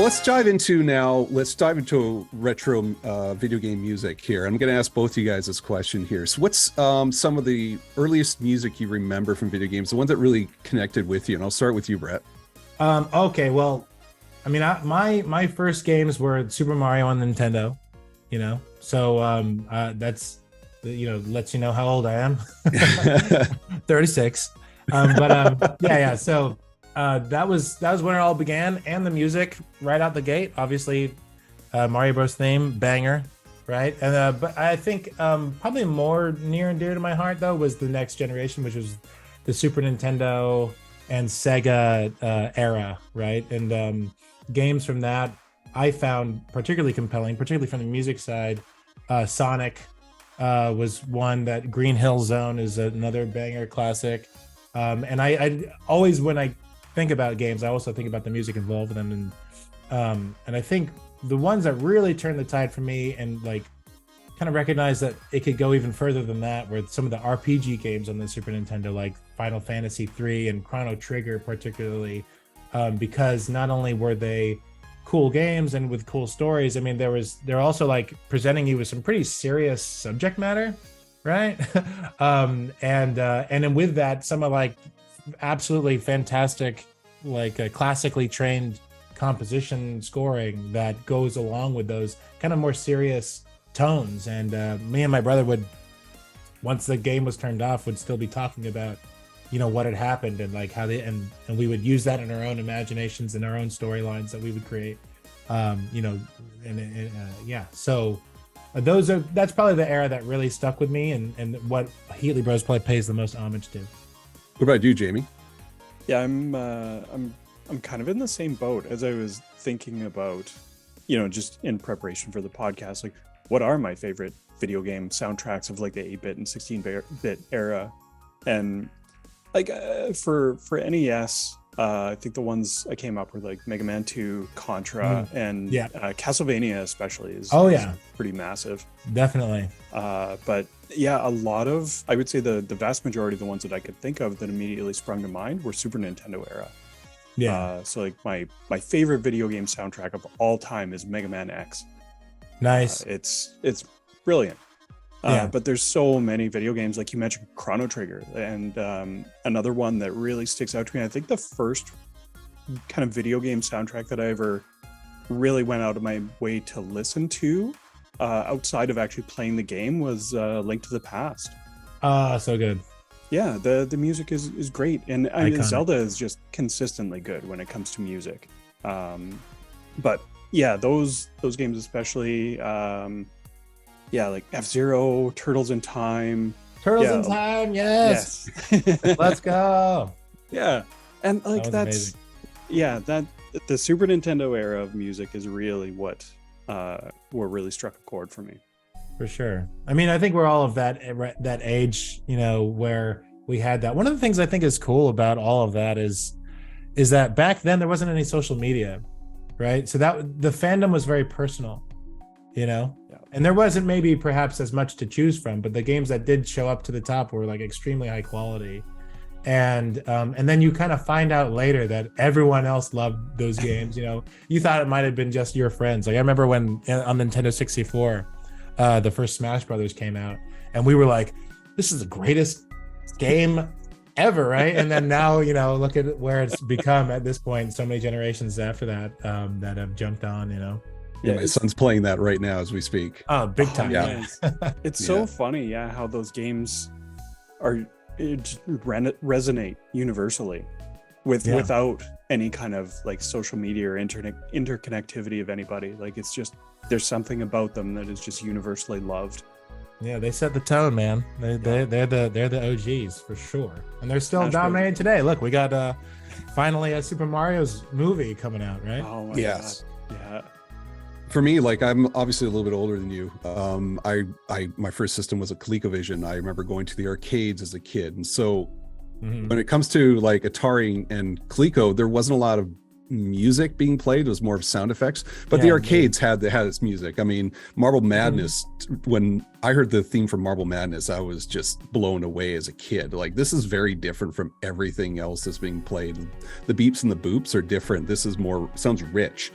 let's dive into retro video game music here. I'm going to ask both of you guys this question here. So what's some of the earliest music you remember from video games, the ones that really connected with you? And I'll start with you, Brett. Okay, well, I mean, my first games were Super Mario on Nintendo, so that's, lets you know how old I am. 36. Yeah. So that was when it all began, and the music right out the gate, obviously, Mario Bros. Theme, banger, right? And but I think probably more near and dear to my heart though was the next generation, which was the Super Nintendo and Sega era, right? And games from that I found particularly compelling, particularly from the music side. Sonic was one. That Green Hill Zone is another banger classic. And I always, when I think about games, I also think about the music involved in them. And I think the ones that really turned the tide for me and like kind of recognized that it could go even further than that were some of the RPG games on the Super Nintendo, like Final Fantasy III and Chrono Trigger particularly, because not only were they cool games and with cool stories, I mean, they're also like presenting you with some pretty serious subject matter, right? And then with that, some of like absolutely fantastic, like classically trained composition scoring that goes along with those kind of more serious tones. And me and my brother would, once the game was turned off, would still be talking about what had happened and like how they and we would use that in our own imaginations and our own storylines that we would create. Yeah, so that's probably the era that really stuck with me and what Heatley Bros probably pays the most homage to. What about you, Jamie? Yeah, I'm kind of in the same boat as I was thinking about, just in preparation for the podcast, like what are my favorite video game soundtracks of like the 8-bit and 16-bit era. And like for NES, I think the ones I came up with like Mega Man 2, Contra, and Castlevania especially is pretty massive. Definitely. But yeah, a lot of, I would say the vast majority of the ones that I could think of that immediately sprung to mind were Super Nintendo era. Yeah. So like my favorite video game soundtrack of all time is Mega Man X. Nice. It's brilliant. But there's so many video games, like you mentioned Chrono Trigger, and another one that really sticks out to me. I think the first kind of video game soundtrack that I ever really went out of my way to listen to outside of actually playing the game was Link to the Past. So good. Yeah, the music is great, and Zelda is just consistently good when it comes to music. But yeah, those games especially. Like F-Zero, Turtles in Time. In Time, yes. Let's go. Yeah, and like that's amazing. That the Super Nintendo era of music is really what really struck a chord for me. For sure. I mean, I think we're all of that age, where we had that. One of the things I think is cool about all of that is that back then there wasn't any social media, right? So that the fandom was very personal, and there wasn't maybe perhaps as much to choose from, but the games that did show up to the top were like extremely high quality. And then you kind of find out later that everyone else loved those games. You thought it might have been just your friends. Like I remember when on Nintendo 64, the first Smash Brothers came out, and we were like, "This is the greatest game ever!" Right? And then now, look at where it's become at this point. So many generations after that that have jumped on. Yeah, my son's playing that right now as we speak. Oh, big time! Yeah, it's so funny. Yeah, how those games resonate universally without any kind of like social media or interconnectivity of anybody. Like it's just there's something about them that is just universally loved. Yeah, they set the tone, man. They're the OGs for sure, and they're still dominating today. Look, we got finally a Super Mario's movie coming out, right? Oh my God. Yeah. For me, like I'm obviously a little bit older than you. My first system was a ColecoVision. I remember going to the arcades as a kid, and so when it comes to like Atari and Coleco, there wasn't a lot of music being played. It was more of sound effects, but the arcades had its music. I mean, Marble Madness, when I heard the theme from Marble Madness, I was just blown away as a kid. Like, this is very different from everything else that's being played. The beeps and the boops are different. This is sounds rich.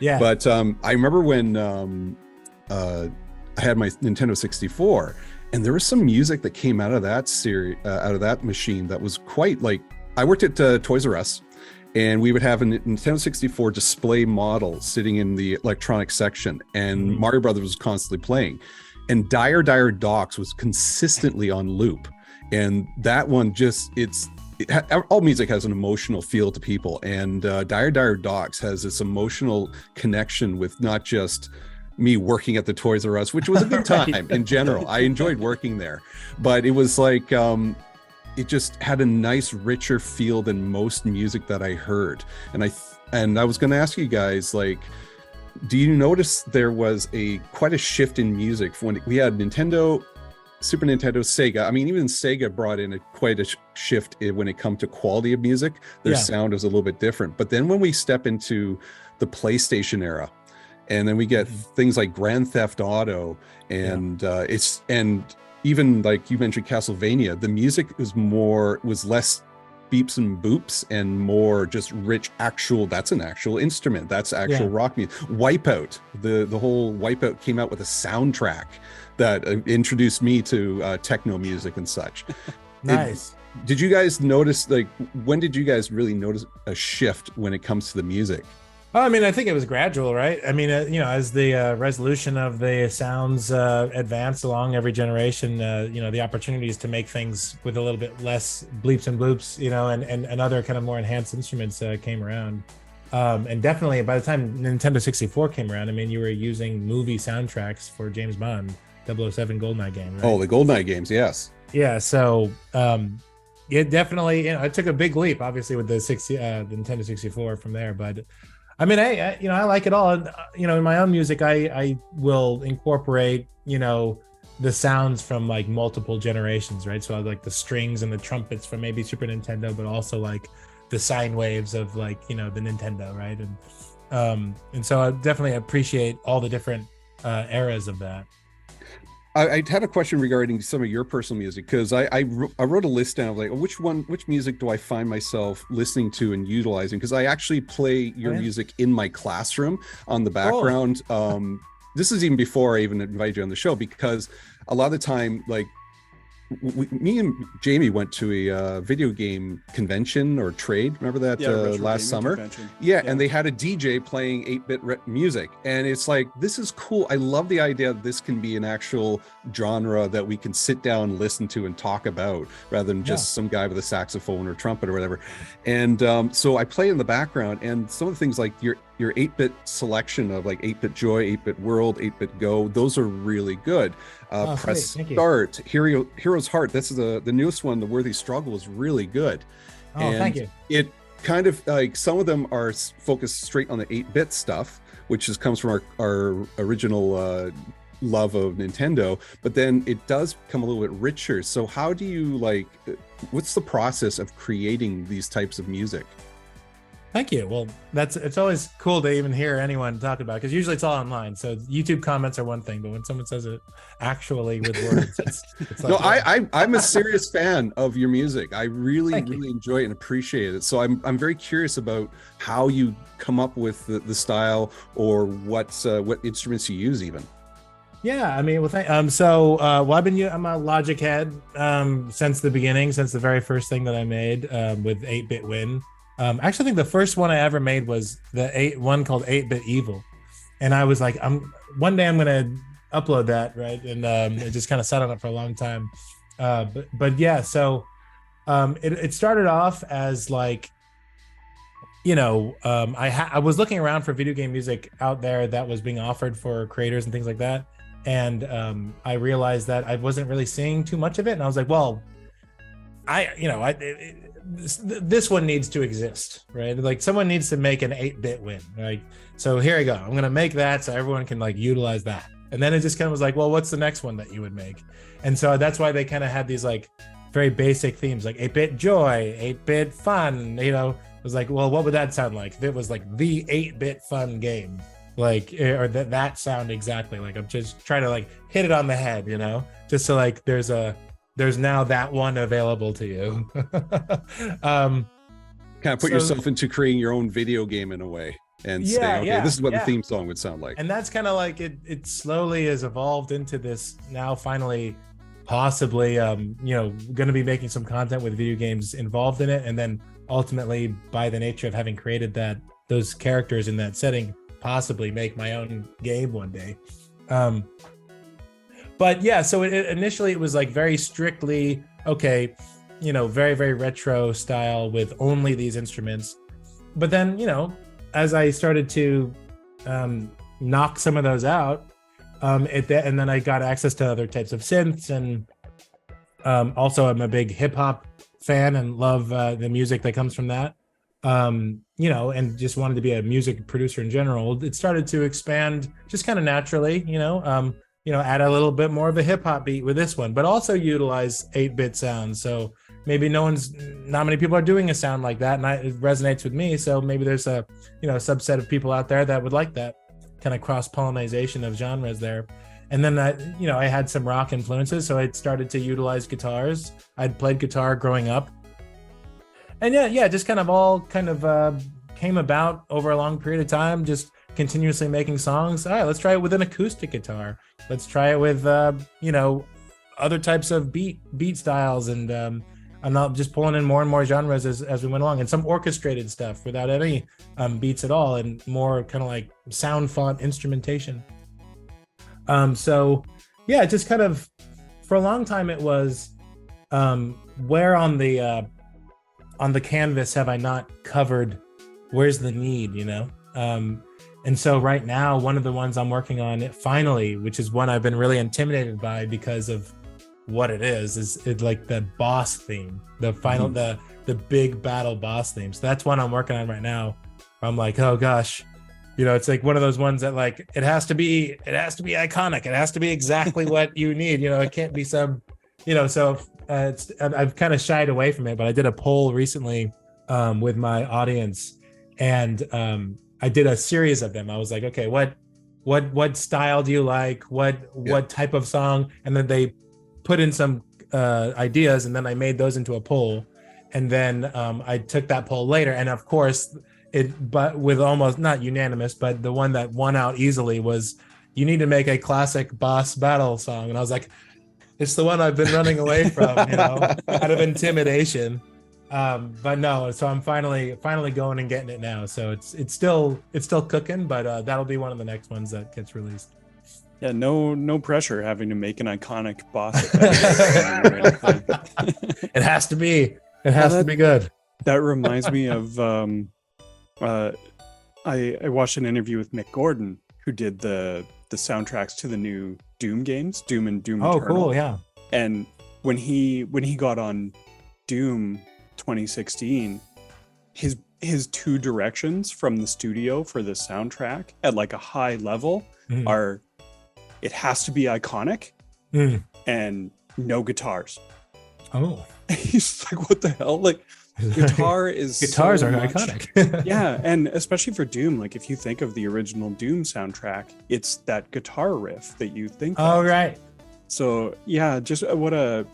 Yeah. But I remember when I had my Nintendo 64, and there was some music that came out of that series, out of that machine that was quite like, I worked at Toys R Us, and we would have a Nintendo 64 display model sitting in the electronic section, and Mario Brothers was constantly playing, and Dire Dire Docks was consistently on loop. And that one all music has an emotional feel to people, and Dire Dire Docks has this emotional connection with not just me working at the Toys R Us, which was a good time in general. I enjoyed working there, but it was like it just had a nice, richer feel than most music that I heard. And I was going to ask you guys, like, do you notice there was quite a shift in music when we had Nintendo, Super Nintendo, Sega? I mean, even Sega brought in quite a shift when it comes to quality of music. Their sound is a little bit different. But then when we step into the PlayStation era, and then we get things like Grand Theft Auto, and and even like you mentioned Castlevania, the music was less beeps and boops and more just rich that's an actual instrument, that's actual rock music. Wipeout, the whole Wipeout came out with a soundtrack that introduced me to techno music and such. Nice. Did you guys notice, like, when did you guys really notice a shift when it comes to the music? I mean, I think it was gradual, right? I mean, as the resolution of the sounds advanced along every generation, the opportunities to make things with a little bit less bleeps and bloops, and other kind of more enhanced instruments came around. And definitely by the time Nintendo 64 came around, I mean, you were using movie soundtracks for James Bond, 007 GoldenEye game, right? Oh, the GoldenEye games, yes. Yeah, so it definitely, it took a big leap, obviously, with the Nintendo 64 from there, but I mean, I like it all. And, in my own music, I will incorporate, the sounds from like multiple generations, right? So I like the strings and the trumpets from maybe Super Nintendo, but also like the sine waves of like, the Nintendo, right? And so I definitely appreciate all the different eras of that. I had a question regarding some of your personal music, because I wrote a list down of like, which music do I find myself listening to and utilizing? Because I actually play your music in my classroom on the background. This is even before I even invited you on the show, because a lot of the time, like, me and Jamie went to a video game convention or trade. Remember that last summer? And they had a DJ playing 8-bit music, and it's like, this is cool. I love the idea that this can be an actual genre that we can sit down, listen to, and talk about, rather than just some guy with a saxophone or trumpet or whatever. And so I play in the background, and some of the things like your 8-bit selection of like 8-bit Joy, 8-bit World, 8-bit Go, those are really good. Press Start, Hero's Heart, this is the newest one, The Worthy Struggle, is really good. Thank you. It kind of like, some of them are focused straight on the 8-bit stuff, which comes from our original love of Nintendo, but then it does come a little bit richer. So how do you what's the process of creating these types of music? Thank you. Well, it's always cool to even hear anyone talk about it, because usually it's all online. So YouTube comments are one thing, but when someone says it actually with words, it's like, no, I'm a serious fan of your music. I really enjoy it and appreciate it. So I'm very curious about how you come up with the style, or what instruments you use even. Yeah, I mean, well, I'm a Logic head since the beginning, since the very first thing that I made with 8-bit Win. I actually think the first one I ever made was one called 8-bit Evil, and I was like, one day I'm gonna upload that, right? And it just kind of sat on it for a long time. But yeah, so it started off as like, I was looking around for video game music out there that was being offered for creators and things like that, and I realized that I wasn't really seeing too much of it, and I was like, well, this one needs to exist, right? Like, someone needs to make an 8-bit Win, right? So here I go. I'm gonna make that so everyone can like utilize that. And then it just kind of was like, well, what's the next one that you would make? And so that's why they kind of had these like very basic themes, like 8-bit Joy, 8-bit Fun. It was like, well, what would that sound like if it was like the 8-bit Fun game, like, or that sound exactly? Like, I'm just trying to like hit it on the head, just so like there's now that one available to you. Kind of put yourself into creating your own video game in a way. and saying, okay, this is what the theme song would sound like. And that's kind of like it slowly has evolved into this now finally possibly going to be making some content with video games involved in it, and then ultimately by the nature of having created those characters in that setting, possibly make my own game one day. But yeah, so initially it was like very strictly, okay, very, very retro style with only these instruments. But then, as I started to knock some of those out, and then I got access to other types of synths, and also I'm a big hip hop fan and love the music that comes from that. And just wanted to be a music producer in general. It started to expand just kind of naturally, add a little bit more of a hip hop beat with this one, but also utilize 8-bit sounds. So maybe not many people are doing a sound like that, and it resonates with me. So maybe there's a subset of people out there that would like that kind of cross-pollination of genres there. And then I had some rock influences, so I started to utilize guitars. I'd played guitar growing up, and just kind of all came about over a long period of time, just continuously making songs. All right, let's try it with an acoustic guitar. Let's try it with other types of beat styles, and I'm not just pulling in more and more genres as we went along, and some orchestrated stuff without any beats at all, and more kind of like sound font instrumentation. Just kind of for a long time it was where on the canvas have I not covered, where's the need, and so right now one of the ones I'm working on finally, which is one I've been really intimidated by because of what it is like the boss theme, the final the big battle boss theme. So that's one I'm working on right now. I'm like, oh gosh, it's like one of those ones that like it has to be iconic, it has to be exactly what you need, it can't be some so I've kind of shied away from it, but I did a poll recently with my audience, and I did a series of them. I was like, okay, what style do you like, what type of song, and then they put in some ideas, and then I made those into a poll, and then I took that poll later, and of course but with almost not unanimous, but the one that won out easily was, you need to make a classic boss battle song. And I was like, it's the one I've been running away from, out of intimidation. But no, so I'm finally going and getting it now. So it's still cooking, but that'll be one of the next ones that gets released. Yeah, no pressure having to make an iconic boss. It has to be. It has to be good. That reminds me of I watched an interview with Mick Gordon, who did the soundtracks to the new Doom games, Doom and Doom Eternal. Oh, cool, yeah. And when he got on Doom 2016, his two directions from the studio for the soundtrack at like a high level are, it has to be iconic and no guitars. Oh. He's like, what the hell? Like, guitars so are iconic. Yeah, and especially for Doom, like if you think of the original Doom soundtrack, it's that guitar riff that you think of. Oh, right. So yeah, just what a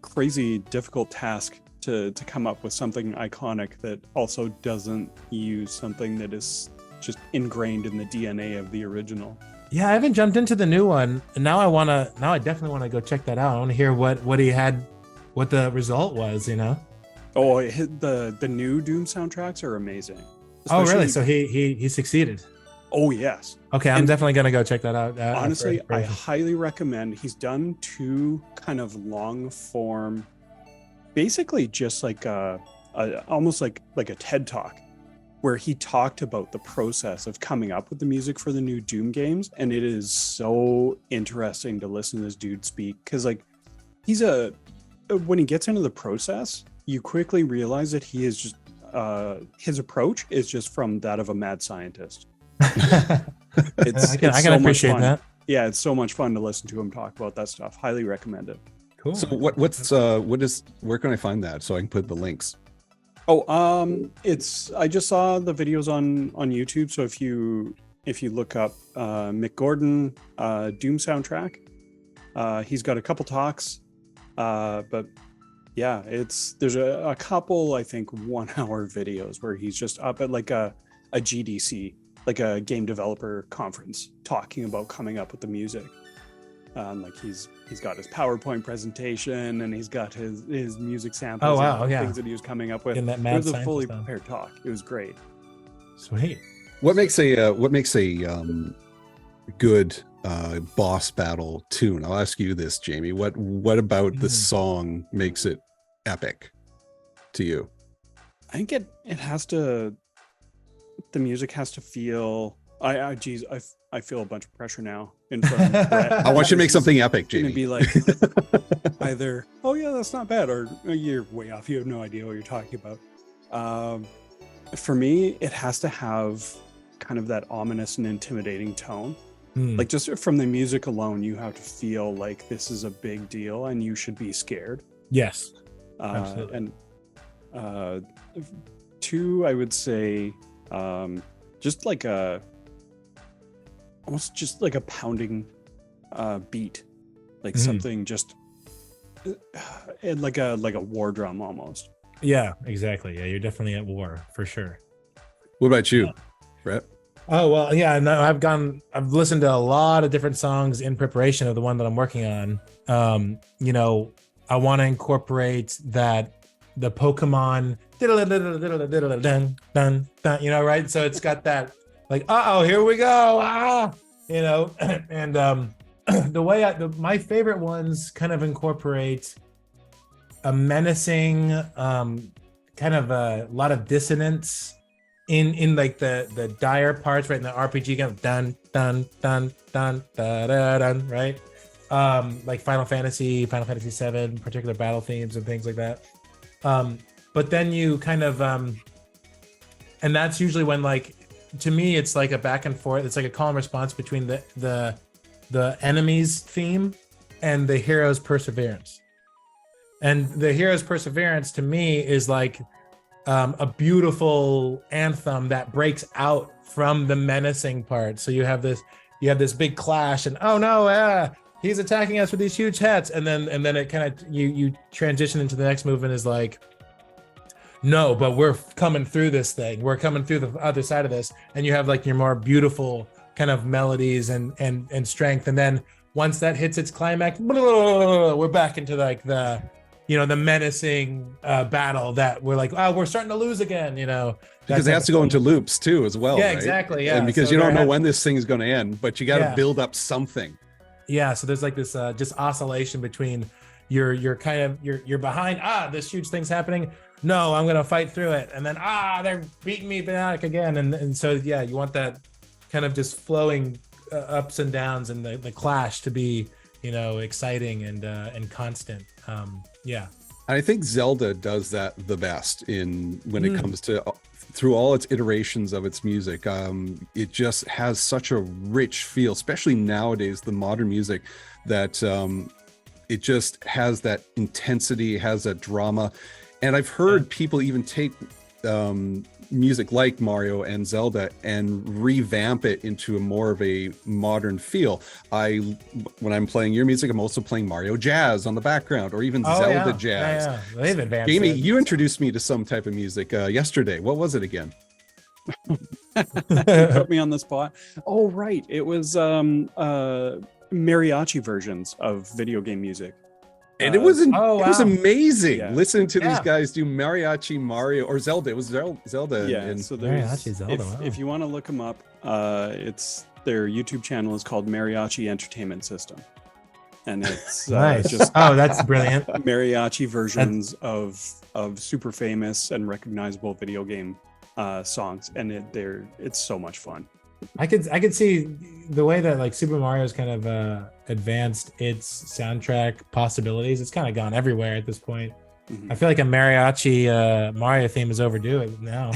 crazy difficult task to come up with something iconic that also doesn't use something that is just ingrained in the DNA of the original. Yeah, I haven't jumped into the new one, and now I definitely want to go check that out. I want to hear what he had, what the result was, Oh, the new Doom soundtracks are amazing. Oh, really? So he succeeded. Oh, yes. Okay, I'm definitely gonna go check that out. Honestly, I highly recommend. He's done two kind of long form, basically just like almost like a TED Talk, where he talked about the process of coming up with the music for the new Doom games, and it is so interesting to listen to this dude speak, because like when he gets into the process, you quickly realize that he is just his approach is just from that of a mad scientist. I can appreciate that. Yeah, it's so much fun to listen to him talk about that stuff. Highly recommend it. Cool. So where can I find that so I can put the links? Oh, I just saw the videos on YouTube. So if you look up Mick Gordon Doom soundtrack, he's got a couple talks, but yeah, there's a couple, I think 1 hour videos where he's just up at like a a GDC, like a game developer conference, talking about coming up with the music. Like he's got his PowerPoint presentation and he's got his music samples. Oh wow, and yeah. things that he was coming up with. Getting that It mad was a scientist fully down. prepared talk. It was great. Sweet. What makes a good boss battle tune? I'll ask you this, Jamie. What about the song makes it epic to you? I think it has to. The music has to feel. I feel a bunch of pressure now in front of Brett. I want you to make something epic, It's gonna Jamie. be like either, oh yeah, that's not bad, or "Oh, you're way off. You have no idea what you're talking about. For me, it has to have kind of that ominous and intimidating tone. Like just from the music alone, you have to feel like this is a big deal and you should be scared. Yes. Absolutely. And two, I would say, just like almost just like a pounding beat, like something just like a war drum almost. Yeah, exactly. Yeah, you're definitely at war for sure. What about you, Brett? Oh well, yeah. No, I've listened to a lot of different songs in preparation of the one that I'm working on. You know, I want to incorporate the Pokemon, you know, right? So it's got that like, here we go, you know, and the way my favorite ones kind of incorporate a menacing, kind of a lot of dissonance in like the dire parts, right? In the RPG, kind of dun dun dun dun dun dun, dun, right? Like Final Fantasy VII, particular battle themes and things like that. But then you kind of, and that's usually when, like, to me, it's like a back and forth. It's like a call and response between the enemy's theme and the hero's perseverance. And the hero's perseverance to me is like a beautiful anthem that breaks out from the menacing part. So you have this big clash, and oh no, he's attacking us with these huge hats, and then it kind of you transition into the next movement is like, no, but we're coming through this thing. We're coming through the other side of this, and you have like your more beautiful kind of melodies and strength, and then once that hits its climax, we're back into like the menacing battle that we're like, we're starting to lose again, you know. Because it has to go into loops too, as well. Yeah, right? exactly. Yeah, and because so you don't know when this thing is going to end, but you got to Yeah. build up something. Yeah, so there's like this just oscillation between you're behind, this huge thing's happening. No, I'm gonna fight through it, and then they're beating me back again, and so yeah, you want that kind of just flowing ups and downs, and the clash to be, you know, exciting and constant. Yeah. I think Zelda does that the best when it comes to through all its iterations of its music. It just has such a rich feel, especially nowadays, the modern music, that it just has that intensity, has that drama. And I've heard people even take music like Mario and Zelda and revamp it into a more of a modern feel. When I'm playing your music, I'm also playing Mario jazz on the backgrout, or even Zelda jazz. Yeah. They've advanced. Jamie, it. you introduced me to some type of music yesterday. What was it again? Put me on the spot. Oh, right. It was mariachi versions of video game music. And it was it was wow. amazing listening to these Yeah. guys do mariachi Mario or Zelda. It was Zelda. Yeah, and so there's Mariachi Zelda, wow. if you want to look them up, it's their YouTube channel is called Mariachi Entertainment System, and it's Nice. just That's brilliant. mariachi versions of super famous and recognizable video game songs, and it's so much fun. I could see the way that like Super Mario's kind of advanced its soundtrack possibilities. It's kind of gone everywhere at this point. Mhm. I feel like a mariachi Mario theme is overdue now.